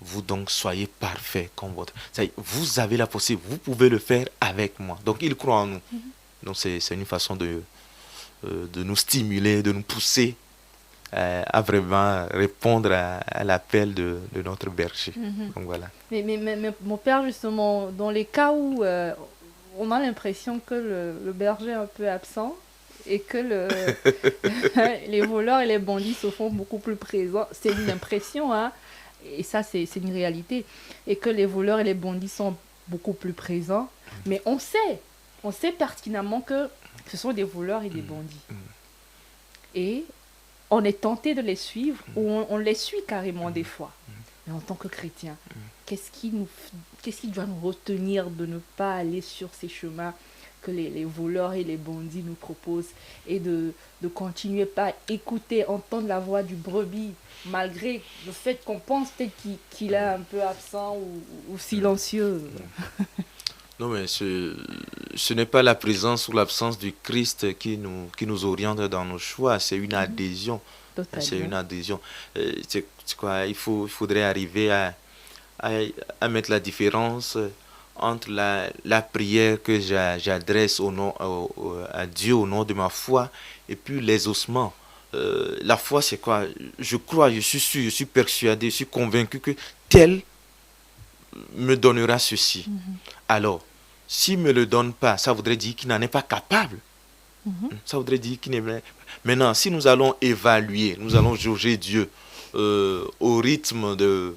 C: vous donc soyez parfaits comme votre... C'est-à-dire, vous avez la possibilité, vous pouvez le faire avec moi. Donc il croit en nous. Donc c'est une façon de nous stimuler, de nous pousser à vraiment répondre à l'appel de notre berger. Donc voilà.
A: Mais mon père, justement, dans les cas où on a l'impression que le berger est un peu absent et que les voleurs et les bandits se font beaucoup plus présents, c'est une impression, hein, et ça c'est une réalité, et que les voleurs et les bandits sont beaucoup plus présents, mais on sait pertinemment que ce sont des voleurs et des bandits. Et on est tenté de les suivre, ou on les suit carrément des fois. Mais en tant que chrétien, qu'est-ce qui doit nous retenir de ne pas aller sur ces chemins que les voleurs et les bandits nous proposent, et de continuer pas à écouter, entendre la voix du brebis, malgré le fait qu'on pense peut-être qu'il est un peu absent ou silencieux.
C: Non, mais ce n'est pas la présence ou l'absence du Christ qui nous oriente dans nos choix, c'est une adhésion.
A: Totalement.
C: C'est une adhésion. C'est quoi, il faudrait arriver à mettre la différence entre la prière que j'adresse à Dieu au nom de ma foi et puis les ossements. La foi, c'est quoi? Je crois, je suis sûr, je suis persuadé, je suis convaincu que tel me donnera ceci. Alors, s'il ne me le donne pas, ça voudrait dire qu'il n'en est pas capable. Ça voudrait dire qu'il n'est pas... Maintenant, si nous allons évaluer, nous allons jauger Dieu au rythme de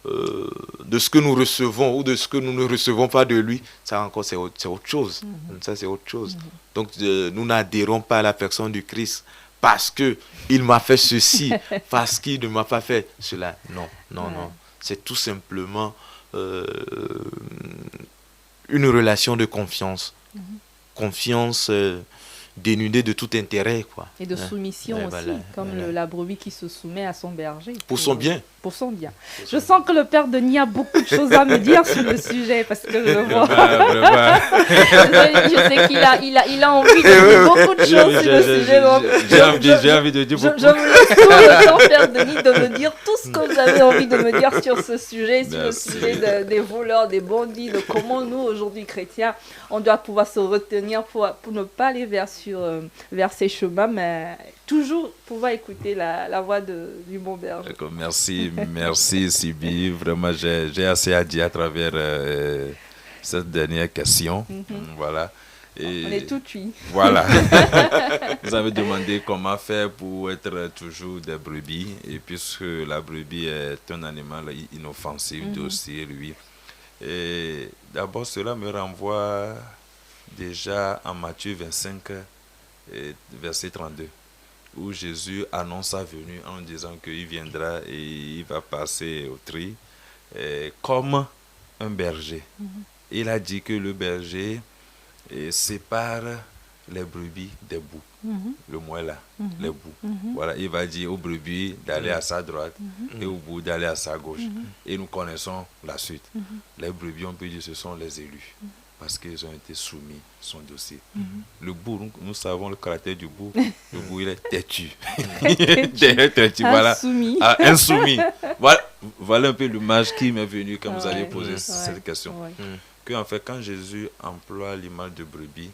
C: ce que nous recevons ou de ce que nous ne recevons pas de lui, ça encore c'est autre chose. Ça c'est autre chose. Donc nous n'adhérons pas à la personne du Christ parce qu'il m'a fait ceci, parce qu'il ne m'a pas fait cela. Non. C'est tout simplement une relation de confiance. Confiance dénudée de tout intérêt, quoi.
A: Et de soumission aussi,
C: voilà,
A: comme la brebis qui se soumet à son berger.
C: Pour son bien.
A: Pour son bien. Je sens que le père Denis a beaucoup de choses à me dire sur le sujet, parce que je vois... je sais qu'il a envie de dire beaucoup de choses sur le sujet.
B: J'ai envie de dire beaucoup.
A: Je vous laisse tout le temps, père Denis, de me dire tout ce que vous avez envie de me dire sur ce sujet, sur le sujet des voleurs, des bandits, de comment nous, aujourd'hui, chrétiens, on doit pouvoir se retenir pour ne pas aller vers ces chemins, mais toujours pouvoir écouter la voix du bon berger.
B: D'accord, merci Sibi. Vraiment, j'ai assez à dire à travers cette dernière question. Voilà. Et
A: on est tout oui.
B: Voilà. Vous avez demandé comment faire pour être toujours des brebis. Et puisque la brebis est un animal inoffensif, docile, oui. Et d'abord, cela me renvoie déjà en Matthieu 25, verset 32, où Jésus annonce sa venue en disant qu'il viendra et il va passer au tri comme un berger. Il a dit que le berger sépare les brebis des boucs. Le mot est là, les boucs. Voilà, il va dire aux brebis d'aller à sa droite et aux boucs d'aller à sa gauche. Et nous connaissons la suite. Les brebis, on peut dire, ce sont les élus. Parce qu'ils ont été soumis, sont dociles. Le bouc, nous savons le caractère du bouc. Le bouc, il est têtu. Têtu, voilà.
A: Insoumis.
B: Insoumis. Voilà un peu l'image qui m'est venue quand vous avez posé cette question. Que, en fait, quand Jésus emploie l'image de brebis,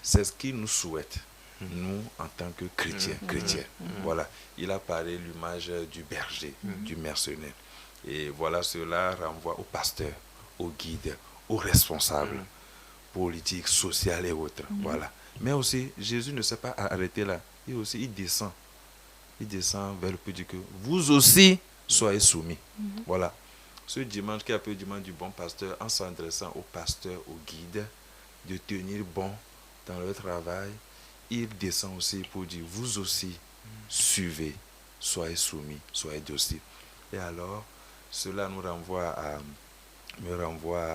B: c'est ce qu'il nous souhaite, nous, en tant que chrétiens. Voilà. Il a parlé l'image du berger, du mercenaire. Et voilà, cela renvoie au pasteur, au guide, aux responsables politiques, sociaux et autres. Voilà. Mais aussi, Jésus ne s'est pas arrêté là. Il descend. Il descend vers le petit dire que vous aussi soyez soumis. Voilà. Ce dimanche qui est appelé dimanche du bon pasteur, en s'adressant au pasteur, au guide, de tenir bon dans leur travail, il descend aussi pour dire vous aussi suivez, soyez soumis, soyez dociles. Et alors, cela me renvoie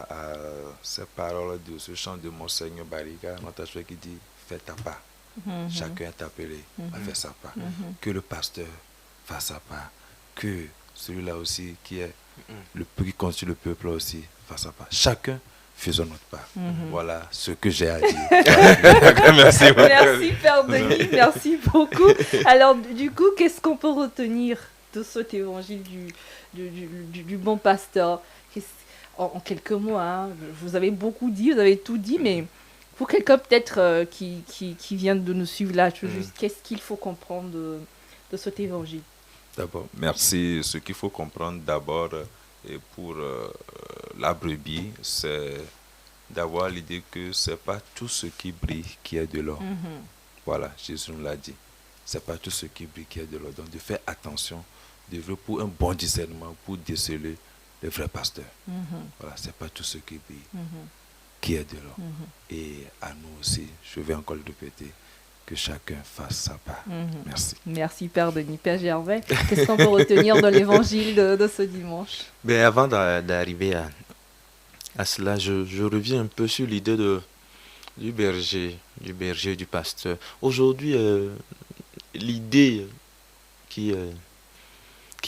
B: à ces paroles de ce chant de Monseigneur Barriga, notre frère qui dit fais ta part. Chacun est appelé à faire sa part. Que le pasteur fasse sa part. Que celui-là aussi qui est qui constitue le peuple aussi fasse sa part. Chacun faisons notre part. Voilà ce que j'ai à dire. Merci beaucoup.
A: Merci Père Denis, merci beaucoup. Alors du coup, qu'est-ce qu'on peut retenir de cet évangile du bon pasteur. En quelques mots, hein, vous avez beaucoup dit, vous avez tout dit, mais pour quelqu'un peut-être qui vient de nous suivre là, juste qu'est-ce qu'il faut comprendre de cet évangile?
B: D'abord, merci. Ce qu'il faut comprendre d'abord pour la brebis, c'est d'avoir l'idée que ce n'est pas tout ce qui brille qui est de l'or. Voilà, Jésus nous l'a dit. Ce n'est pas tout ce qui brille qui est de l'or. Donc, de faire attention, pour un bon discernement, pour déceler le vrai pasteur. Voilà, ce n'est pas tout ce qui brille qui est de l'or. Et à nous aussi, je vais encore le répéter, que chacun fasse sa part. Merci.
A: Merci Père Denis. Père Gervais, qu'est-ce qu'on peut retenir dans l'évangile de ce dimanche?
C: Avant d'arriver à cela, je reviens un peu sur l'idée du berger, du pasteur. Aujourd'hui, l'idée qui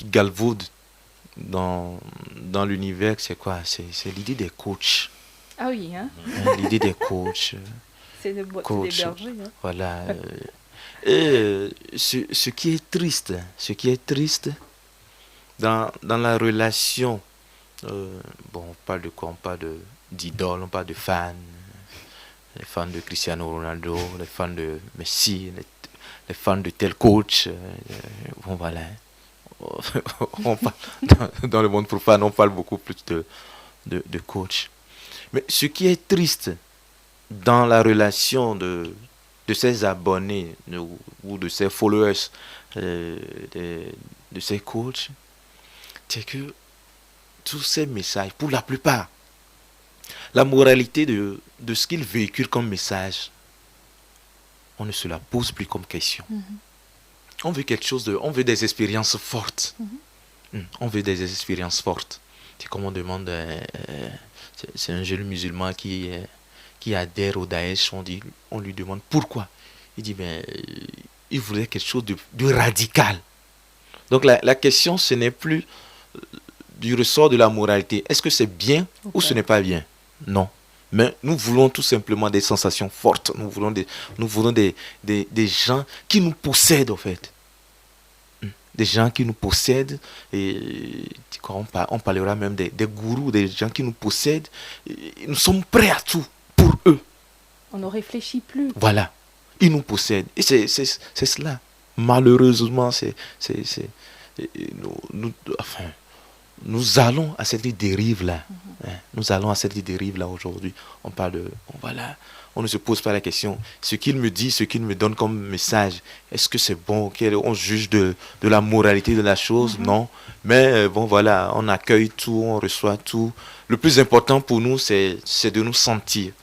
C: galvaude dans l'univers, c'est quoi? C'est l'idée des coachs.
A: Ah oui, hein?
C: L'idée des coachs.
A: C'est des bergers. Hein?
C: Voilà. Et ce qui est triste dans la relation, on parle de quoi? On parle d'idole, on parle de fans, les fans de Cristiano Ronaldo, les fans de Messi, les fans de tel coach. Voilà. On parle, dans le monde profane, on parle beaucoup plus de coach. Mais ce qui est triste dans la relation de ces abonnés ou de ces followers, de ces coachs, c'est que tous ces messages, pour la plupart, la moralité de ce qu'ils véhiculent comme message, on ne se la pose plus comme question. On veut quelque chose on veut des expériences fortes. On veut des expériences fortes. C'est comme on demande, c'est un jeune musulman qui adhère au Daesh, on lui demande pourquoi. Il dit, il voulait quelque chose de radical. Donc la question, ce n'est plus du ressort de la moralité. Est-ce que c'est bien ou ce n'est pas bien? Non. Mais nous voulons tout simplement des sensations fortes. Nous voulons des gens qui nous possèdent, en fait. Des gens qui nous possèdent. Et on parlera même des gourous, des gens qui nous possèdent. Et nous sommes prêts à tout pour eux.
A: On ne réfléchit plus.
C: Voilà. Ils nous possèdent. Et c'est cela. Malheureusement, nous allons à cette dérive-là. Nous allons à cette dérive-là aujourd'hui. On parle de... Voilà. On ne se pose pas la question. Ce qu'il me dit, ce qu'il me donne comme message, est-ce que c'est bon? On juge de la moralité de la chose? Non. Mais voilà, on accueille tout, on reçoit tout. Le plus important pour nous, c'est de nous sentir.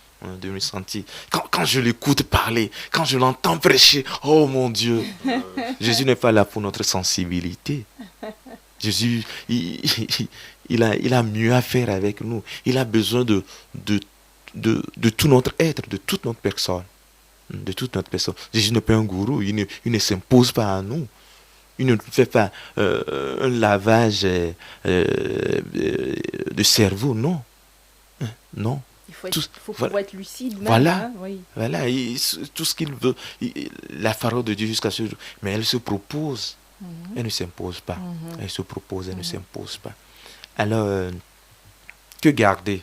C: De me sentir. Quand je l'écoute parler, quand je l'entends prêcher, oh mon Dieu, Jésus n'est pas là pour notre sensibilité. Jésus, il a mieux à faire avec nous. Il a besoin de tout notre être, de toute notre personne. De toute notre personne. Jésus n'est pas un gourou, il ne s'impose pas à nous. Il ne fait pas un lavage de cerveau, non. Non.
A: Il faut pouvoir être lucide. Même,
C: voilà.
A: Hein, oui.
C: Voilà. Tout ce qu'il veut, la parole de Dieu jusqu'à ce jour. Mais elle se propose. Elle ne s'impose pas. Elle se propose, elle ne s'impose pas. Alors, que garder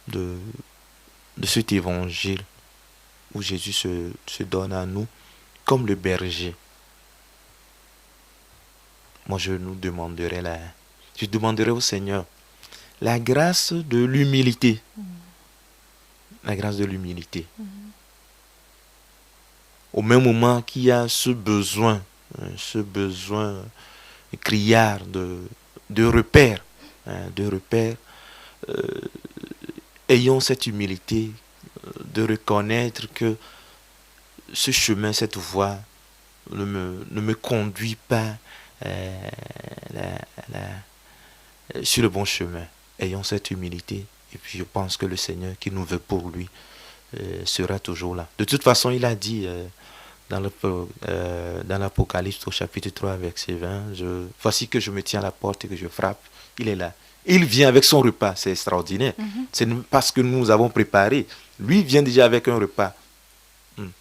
C: de cet évangile où Jésus se donne à nous comme le berger? Moi, je demanderai au Seigneur la grâce de l'humilité. La grâce de l'humilité. Au même moment qu'il y a ce besoin criard de repères, ayons cette humilité de reconnaître que ce chemin, cette voie ne me conduit pas sur le bon chemin. Ayons cette humilité. Et puis je pense que le Seigneur qui nous veut pour lui sera toujours là. De toute façon, il a dit dans l'Apocalypse au chapitre 3, verset 20, voici que je me tiens à la porte et que je frappe. Il est là. Il vient avec son repas. C'est extraordinaire. C'est parce que nous avons préparé. Lui vient déjà avec un repas.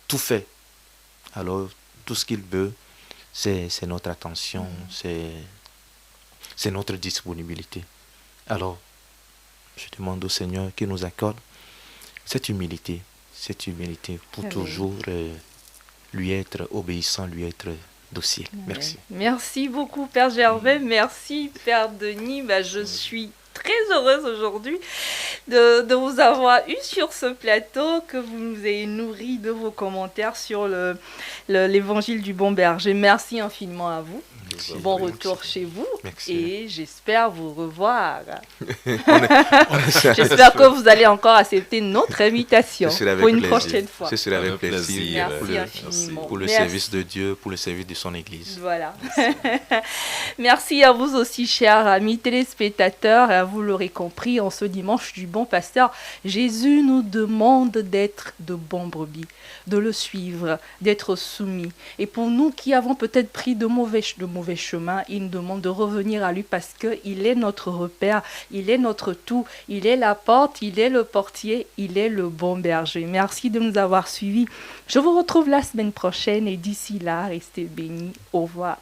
C: Tout fait. Alors, tout ce qu'il veut, c'est notre attention. c'est notre disponibilité. Alors, je demande au Seigneur qu'il nous accorde cette humilité pour
A: Amen.
C: toujours lui être obéissant, lui être docile. Merci.
A: Merci beaucoup, Père Gervais. Merci, Père Denis. Je suis très heureuse aujourd'hui de vous avoir eu sur ce plateau, que vous nous ayez nourri de vos commentaires sur l'évangile du bon berger. Merci infiniment à vous.
C: Merci.
A: Bon retour chez vous.
C: Merci.
A: Et j'espère vous revoir.
C: J'espère
A: J'espère que vous allez encore accepter notre invitation
C: Ce sera avec
A: pour une
C: plaisir.
A: prochaine fois.
C: Ce sera avec
B: Avec
C: plaisir
B: plaisir.
A: Merci infiniment.
C: pour le
A: Merci.
C: service de Dieu, pour le service de son Église.
A: Voilà. Merci à vous aussi, chers amis téléspectateurs. Et vous l'aurez compris, en ce dimanche du bon pasteur, Jésus nous demande d'être de bons brebis, de le suivre, d'être soumis. Et pour nous qui avons peut-être pris de mauvais chemins, il nous demande de revenir à lui parce qu'il est notre repère, il est notre tout, il est la porte, il est le portier, il est le bon berger. Merci de nous avoir suivis. Je vous retrouve la semaine prochaine et d'ici là, restez bénis. Au revoir.